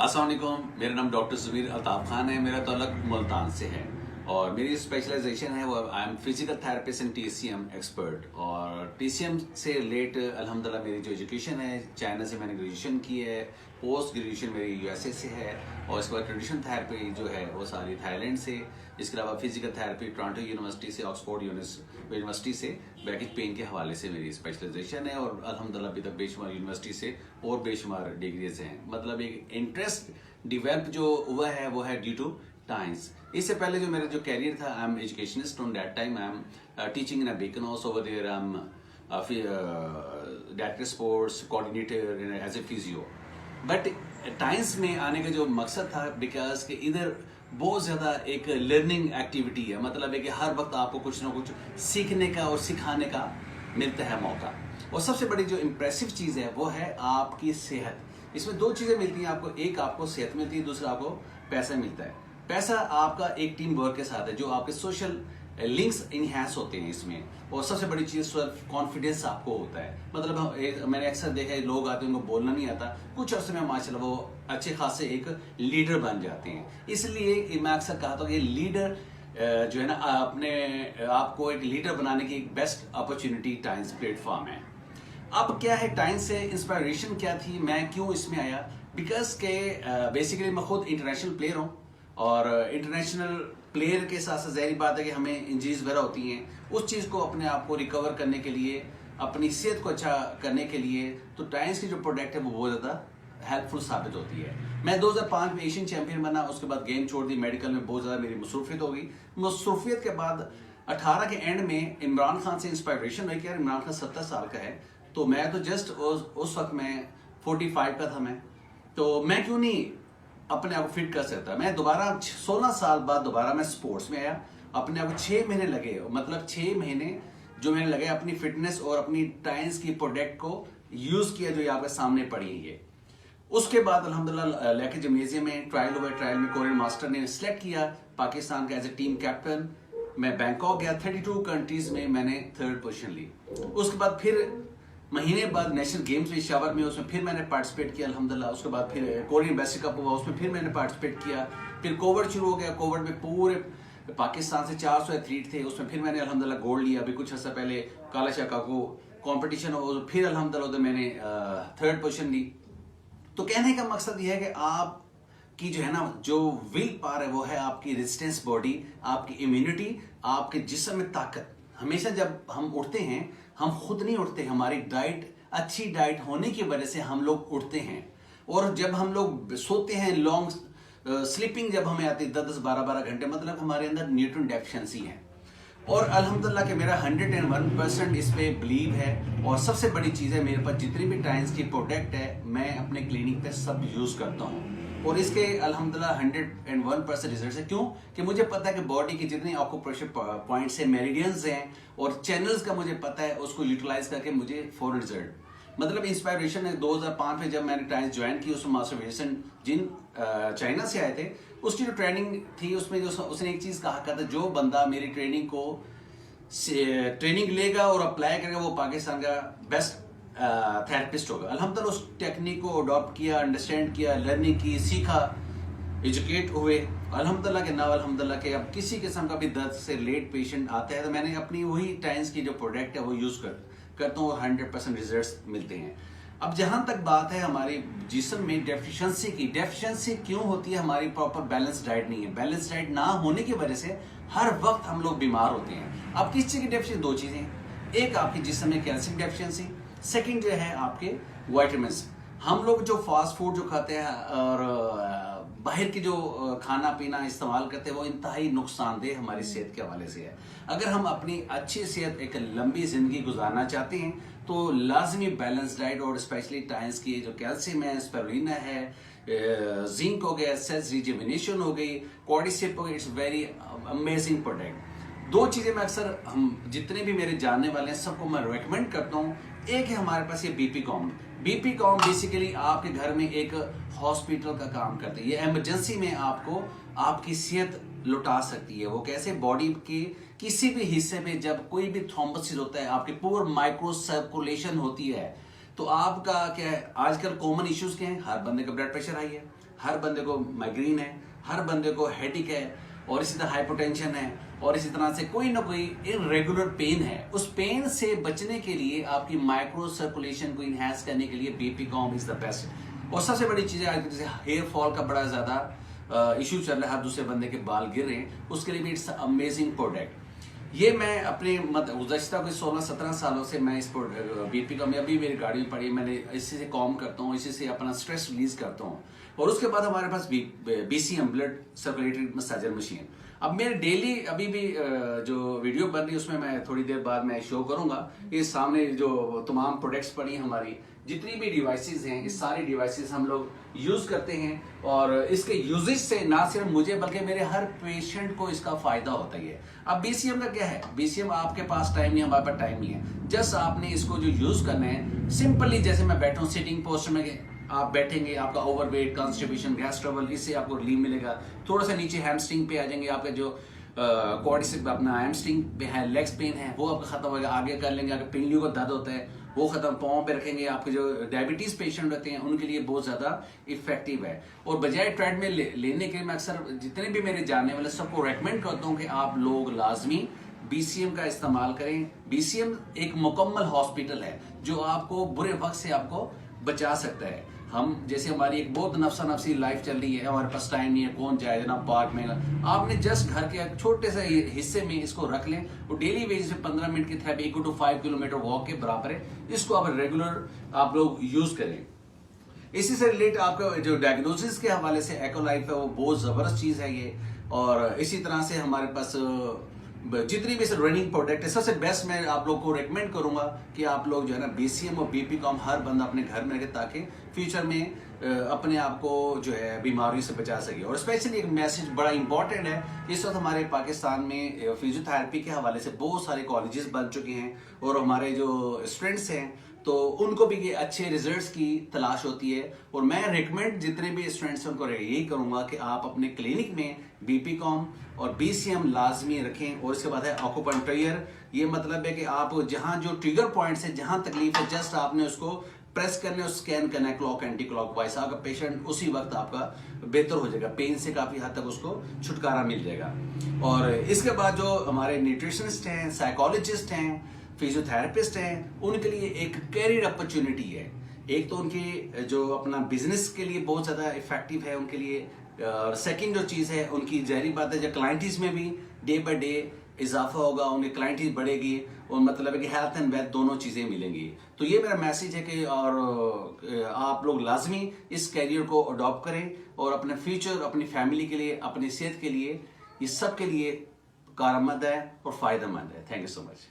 अस्सलाम वालेकुम, मेरा नाम डॉक्टर ज़ुबैर अल्ताफ़ खान है। मेरा ताल्लुक मुल्तान से है और मेरी स्पेशलाइजेशन है वो I am physical therapist and TCM expert. और टीसीएम से रिलेट अल्हम्दुलिल्लाह मेरी जो एजुकेशन है, चाइना से मैंने ग्रेजुएशन की है, पोस्ट ग्रेजुएशन मेरी यूएसए से है और इसके बाद ट्रेडिशनल थेरेपी जो है वो सारी थाईलैंड से। इसके अलावा फिजिकल थेरेपी टोरंटो यूनिवर्सिटी से, ऑक्सफोर्ड यूनिवर्सिटी से बैकेज पेन के हवाले से मेरी स्पेशलाइजेशन है। और अल्हम्दुलिल्लाह अभी तक बेशुमार यूनिवर्सिटी से और बेशुमार डिग्रीज हैं। मतलब एक इंटरेस्ट डिवेल्प जो हुआ है वो है ड्यू टू टाइम्स। इससे पहले जो मेरा जो कैरियर था, I am educationist on that time. I am teaching in a Beacon House over there. I am director sports coordinator as a physio. But times में आने का जो मकसद था, बिकॉज कि इधर बहुत ज़्यादा एक लर्निंग एक्टिविटी है। मतलब है कि हर वक्त आपको कुछ ना कुछ सीखने का और सिखाने का मिलता है मौका। और सबसे बड़ी जो इम्प्रेसिव चीज़ है वो है आपकी सेहत। इसमें दो चीज़ें मिलती हैं आपको, एक आपको सेहत मिलती है, दूसरा आपको पैसा मिलता है। पैसा आपका एक टीम वर्क के साथ है, जो आपके सोशल लिंक्स इनहेंस होते हैं इसमें। और सबसे बड़ी चीज़ सेल्फ कॉन्फिडेंस आपको होता है। मतलब मैंने अक्सर देखा है, लोग आते हैं उनको बोलना नहीं आता, कुछ अर्से में माशाल्लाह वो अच्छे खासे एक लीडर बन जाते हैं। इसलिए मैं अक्सर कहता हूँ कि लीडर जो है ना, अपने आपको एक लीडर बनाने की एक बेस्ट अपॉर्चुनिटी टाइम्स प्लेटफॉर्म है। अब क्या है, टाइम्स से इंस्पायरेशन क्या थी, मैं क्यों इसमें आया? बिकॉज के बेसिकली मैं खुद इंटरनेशनल प्लेयर हूँ और इंटरनेशनल प्लेयर के साथ साथ ज़ाहिर बात है कि हमें इंजरीज वगैरह होती हैं। उस चीज़ को अपने आप को रिकवर करने के लिए, अपनी सेहत को अच्छा करने के लिए, तो टाइम्स की जो प्रोडक्ट है वो बहुत ज़्यादा हेल्पफुल साबित होती है। मैं 2005 में एशियन चैंपियन बना, उसके बाद गेम छोड़ दी, मेडिकल में बहुत ज़्यादा मेरी मसरूफियत हो गई। मसरूफियत के बाद 18 के एंड में इमरान खान से इंस्पायरेशन हुई कि यार इमरान खान 70 साल का है, तो मैं तो जस्ट उस वक्त मैं 45 का था मैं, तो मैं क्यों नहीं अपने आप को फिट कर सकता। मैं दोबारा 16 साल बाद दोबारा मैं स्पोर्ट्स में आया। अपने आप को 6 महीने लगे, मतलब 6 महीने जो मैंने लगे अपनी फिटनेस और अपनी टाइम्स की प्रोडक्ट को यूज़ किया, जो ये आपके सामने पड़ी है ये। उसके बाद अल्हम्दुलिल्लाह लेके जिम्नेजियम में ट्रायल हुआ। ट्रायल में कोरियन मास्टर ने सिलेक्ट किया पाकिस्तान का एज ए टीम कैप्टन। मैं बैंकॉक गया, 32 कंट्रीज में मैंने 3rd पोजीशन ली। उसके बाद फिर महीने बाद नेशनल गेम्स में शावर में, उसमें फिर मैंने पार्टिसिपेट किया अल्हम्दुलिल्लाह। उसके बाद फिर कोरियन बेसिक कप हुआ, उसमें फिर मैंने पार्टिसिपेट किया। फिर कोविड शुरू हो गया, कोविड में पूरे पाकिस्तान से 400 एथलीट थे, उसमें फिर मैंने अल्हम्दुलिल्लाह गोल्ड लिया। अभी कुछ अर्सा पहले काला शाका को कॉम्पिटिशन हो, फिर अल्हम्दुलिल्लाह उधर मैंने 3rd पोजीशन ली। तो कहने का मकसद यह है कि आप की जो है ना, जो विल पावर है वो है आपकी रेजिस्टेंस बॉडी, आपकी इम्यूनिटी, आपके जिस्म में ताकत। हमेशा जब हम उठते हैं, हम खुद नहीं उठते, हमारी डाइट, अच्छी डाइट होने की वजह से हम लोग उठते हैं। और जब हम लोग सोते हैं, लॉन्ग स्लीपिंग जब हमें आती है 10-12 घंटे, मतलब हमारे अंदर न्यूट्रिएंट डेफिशिएंसी है। और अल्हम्दुलिल्लाह कि मेरा 101% इस पे बिलीव है। और सबसे बड़ी चीज़ है, मेरे पास जितनी भी टाइम्स की प्रोडक्ट है मैं अपने क्लिनिक पे सब यूज़ करता हूँ और इसके अल्हम्दुलिल्लाह 101% रिजल्ट है। क्यों? कि मुझे पता है कि बॉडी के जितने ऑक्यूप्रेशर पॉइंट्स हैं, मेरिडियंस हैं और चैनल्स का मुझे पता है, उसको यूटिलाइज करके मुझे फॉर रिजल्ट। मतलब इंस्पायरेशन है 2005 में जब मैंने टाइम्स ज्वाइन की, उसमें मास्टर विजन जिन चाइना से आए थे, उसकी जो ट्रेनिंग थी उसमें जो उसने एक चीज़ कहा था, जो बंदा मेरी ट्रेनिंग को ट्रेनिंग लेगा और अप्लाई करेगा वो पाकिस्तान का बेस्ट थेरेपिस्ट होगा। अल्हम्दुलिल्लाह उस टेक्निक को अडॉप्ट किया, अंडरस्टैंड किया, लर्निंग की, सीखा, एजुकेट हुए। अल्हम्दुलिल्लाह के ना अल्हम्दुलिल्लाह के अब किसी किस्म का भी दर्द से रिलेट पेशेंट आता है तो मैंने अपनी वही टाइम्स की जो प्रोडक्ट है वो यूज़ करता हूँ और 100% रिजल्ट मिलते हैं। अब जहाँ तक बात है हमारी जिस्म में डेफिशिएंसी क्यों होती है? हमारी प्रॉपर बैलेंस डाइट नहीं है। बैलेंस डाइट ना होने की वजह से हर वक्त हम लोग बीमार होते हैं। अब किस चीज़ की डेफिशिएंसी? 2 चीज़ें, एक आपके जिस्म में कैल्शियम डेफिशिएंसी, सेकंड जो है आपके विटामिन्स। हम लोग जो फास्ट फूड जो खाते हैं और बाहर की जो खाना पीना इस्तेमाल करते हैं वो इंतहाई नुकसानदेह हमारी सेहत के हवाले से है। अगर हम अपनी अच्छी सेहत, एक लंबी जिंदगी गुजारना चाहते हैं तो लाजमी बैलेंस डाइट और स्पेशली टाइम्स की जो कैल्शियम है, स्पिरुलिना है, जिंक हो गया, सेल्स रिजुविनेशन हो गई, कॉर्डिसेप हो गई, इट्स वेरी अमेजिंग प्रोडक्ट। 2 चीज़ें मैं अक्सर हम जितने भी मेरे जानने वाले हैं सबको मैं रेकमेंड करता हूँ। एक है हमारे पास ये BP com. BP com basically आपके घर में एक हॉस्पिटल का काम करती है। ये इमरजेंसी में आपको आपकी सेहत लुटा सकती है। वो कैसे? बॉडी के किसी भी हिस्से में जब कोई भी थ्रोम्बोसिस होता है, आपकी पूरी माइक्रो सर्कुलेशन होती है, तो आपका क्या है, आजकल कॉमन इश्यूज क्या हैं, हर बंदे का ब्लड प्रेशर हाई है, हर बंदे को माइग्रेन है, हर बंदे को हेडेक है, और इसी तरह हाइपोटेंशन है, और इसी तरह से कोई ना कोई इरेगुलर पेन है। उस पेन से बचने के लिए आपकी माइक्रो सर्कुलेशन को इनहेंस करने के लिए BP com is the best. और सबसे बड़ी चीज है आज जैसे हेयर फॉल का बड़ा ज्यादा इश्यू चल रहा है, हर दूसरे बंदे के बाल गिर रहे हैं, उसके लिए भी इट्स अमेजिंग प्रोडक्ट। ये मैं अपने गुज़श्ता कोई 16-17 सालों से मैं इस बीपी का, मैं अभी मेरी गाड़ी में पड़ी, मैंने इसी से कॉम करता हूँ, इसी से अपना स्ट्रेस रिलीज करता हूँ। और उसके बाद हमारे पास BCM blood circulatory massager machine. अब मेरे डेली अभी भी जो वीडियो बन रही है उसमें मैं थोड़ी देर बाद मैं शो करूंगा, ये सामने जो तमाम प्रोडक्ट्स पड़ी हैं, हमारी जितनी भी डिवाइसेस हैं, इस सारी डिवाइसेस हम लोग यूज करते हैं, और इसके यूजेज से ना सिर्फ मुझे बल्कि मेरे हर पेशेंट को इसका फायदा होता ही है। अब BCM का क्या है, BCM आपके पास टाइम नहीं, हमारे पास टाइम नहीं है, जस्ट आपने इसको जो यूज करना है सिंपली, जैसे मैं बैठा हूँ सिटिंग पोस्टर में, आप बैठेंगे, आपका ओवरवेट, कॉन्स्टिपेशन, गैस ट्रबल, इससे आपको रिलीफ मिलेगा। थोड़ा सा नीचे हैमस्ट्रिंग पे आ जाएंगे, आपका जो क्वाड्रिसेप अपना हैमस्ट्रिंग पे है, लेग्स पेन है वो आपका खत्म होगा, आगे कर लेंगे। अगर पिंडलियों का दर्द होता है वो खत्म, पाँव पे रखेंगे। आपके जो डायबिटीज पेशेंट रहते हैं उनके लिए बहुत ज्यादा इफेक्टिव है। और बजाय ट्रेडमिल लेने के मैं अक्सर जितने भी मेरे जानने वाले सबको रेकमेंड करता हूँ कि आप लोग लाजमी BCM का इस्तेमाल करें। BCM एक मुकम्मल हॉस्पिटल है जो आपको बुरे वक्त से आपको बचा सकता है। हम जैसे हमारी एक बहुत नफसा नफसी लाइफ चल रही है, हमारे पास टाइम नहीं है, कौन जाए जनाब पार्क में, आपने जस्ट घर के छोटे से हिस्से में इसको रख लें और डेली बेसिस पे 15 मिनट की थेरेपी, 1 to 5 किलोमीटर वॉक के बराबर है, इसको आप रेगुलर आप लोग यूज करें। इसी से रिलेट आपका जो डायग्नोसिस के हवाले से एक्वालाइफ है वो बहुत जबरदस्त चीज है ये। और इसी तरह से हमारे पास जितनी भी रनिंग प्रोडक्ट है, सबसे बेस्ट मैं आप लोग को रेकमेंड करूंगा कि आप लोग जो है ना BCM और BP कॉम हर बंदा अपने घर में रखे, ताकि फ्यूचर में अपने आप को जो है बीमारियों से बचा सके। और स्पेशली एक मैसेज बड़ा इंपॉर्टेंट है, इस वक्त हमारे पाकिस्तान में फिजियोथेरेपी के हवाले से बहुत सारे कॉलेजेस बन चुके हैं, और हमारे जो स्टूडेंट्स हैं तो उनको भी ये अच्छे रिजल्ट्स की तलाश होती है। और मैं रिकमेंड जितने भी स्टूडेंट्स हैं उनको यही करूंगा कि आप अपने क्लिनिक में BP कॉम और BCM लाजमी रखें। और इसके बाद है ऑक्यूपंक्चर, ये मतलब है कि आप जहां जो ट्रिगर पॉइंट्स है, जहां तकलीफ है, जस्ट आपने उसको प्रेस करने और स्कैन करना है क्लॉक एंटी क्लॉक वाइज, आपका पेशेंट उसी वक्त आपका बेहतर हो जाएगा, पेन से काफी हद तक उसको छुटकारा मिल जाएगा। और इसके बाद जो हमारे न्यूट्रिशनिस्ट हैं, साइकोलॉजिस्ट हैं, फिजियोथेरेपिस्ट हैं, उनके लिए एक कैरियर अपॉर्चुनिटी है। एक तो उनके जो अपना बिजनेस के लिए बहुत ज्यादा इफेक्टिव है उनके लिए, और सेकंड जो चीज है उनकी जहरी बात है, जो क्लाइंटीज में भी डे बाय डे इजाफा होगा, उनकी क्लाइंटीज बढ़ेगी, और मतलब है कि हेल्थ एंड वेल्थ दोनों चीजें मिलेंगी। तो ये मेरा मैसेज है कि और आप लोग लाजमी इस कैरियर को अडॉप्ट करें, और अपने फ्यूचर, अपनी फैमिली के लिए, अपनी सेहत के लिए, ये सब के लिए कारआमद है और फायदेमंद है। Thank you so much.